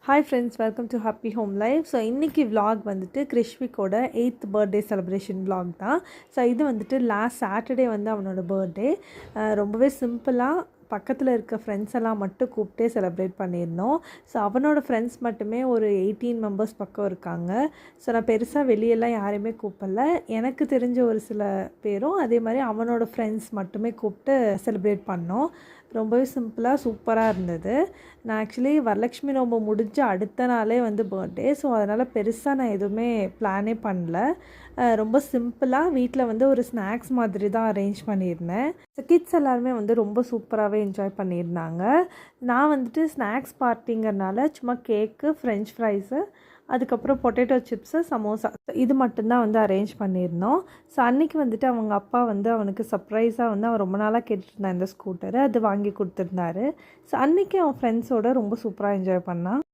Hi friends, welcome to Happy Home Life. So இன்றைக்கி vlog வந்துட்டு கிருஷ்விக்கோட 8th birthday celebration vlog தான். So இது வந்துட்டு லாஸ்ட் சாட்டர்டே வந்து அவனோட பர்த்டே. ரொம்பவே சிம்பிளாக பக்கத்தில் இருக்க ஃப்ரெண்ட்ஸ் எல்லாம் மட்டும் கூப்பிட்டே செலிப்ரேட் பண்ணியிருந்தோம். ஸோ அவனோட ஃப்ரெண்ட்ஸ் மட்டுமே ஒரு 18 மெம்பர்ஸ் பக்கம் இருக்காங்க. ஸோ நான் பெருசாக வெளியெல்லாம் யாரையுமே கூப்பிடல. எனக்கு தெரிஞ்ச ஒரு சில பேரும் அதே மாதிரி அவனோட ஃப்ரெண்ட்ஸ் மட்டுமே கூப்பிட்டு செலிப்ரேட் பண்ணோம். ரொம்பவே சிம்பிளாக சூப்பராக இருந்தது. நான் ஆக்சுவலி வரலட்சுமி நோம்பு முடிஞ்ச அடுத்த நாளே வந்து பர்த்டே. ஸோ அதனால் பெருசாக நான் எதுவுமே பிளானே பண்ணல. ரொம்ப சிம்பிளாக வீட்டில் வந்து ஒரு ஸ்நாக்ஸ் மாதிரி தான் அரேஞ்ச் பண்ணியிருந்தேன். ஸோ கிட்ஸ் எல்லாருமே வந்து ரொம்ப சூப்பராகவே என்ஜாய் பண்ணியிருந்தாங்க. நான் வந்துட்டு ஸ்நாக்ஸ் பார்ட்டிங்கிறனால சும்மா கேக்கு, ஃப்ரெஞ்ச் ஃப்ரைஸு, அதுக்கப்புறம் பொட்டேட்டோ சிப்ஸு, சமோசா இது மட்டும்தான் வந்து அரேஞ்ச் பண்ணியிருந்தோம். ஸோ அன்றைக்கி வந்துட்டு அவங்க அப்பா வந்து அவனுக்கு சர்ப்ரைஸாக வந்து அவன் ரொம்ப நாளாக கேட்டுட்டு இருந்தான் இந்த ஸ்கூட்டரு, அது வாங்கி கொடுத்துருந்தாரு. ஸோ அன்றைக்கி அவன் ஃப்ரெண்ட்ஸோடு ரொம்ப சூப்பராக என்ஜாய் பண்ணான்.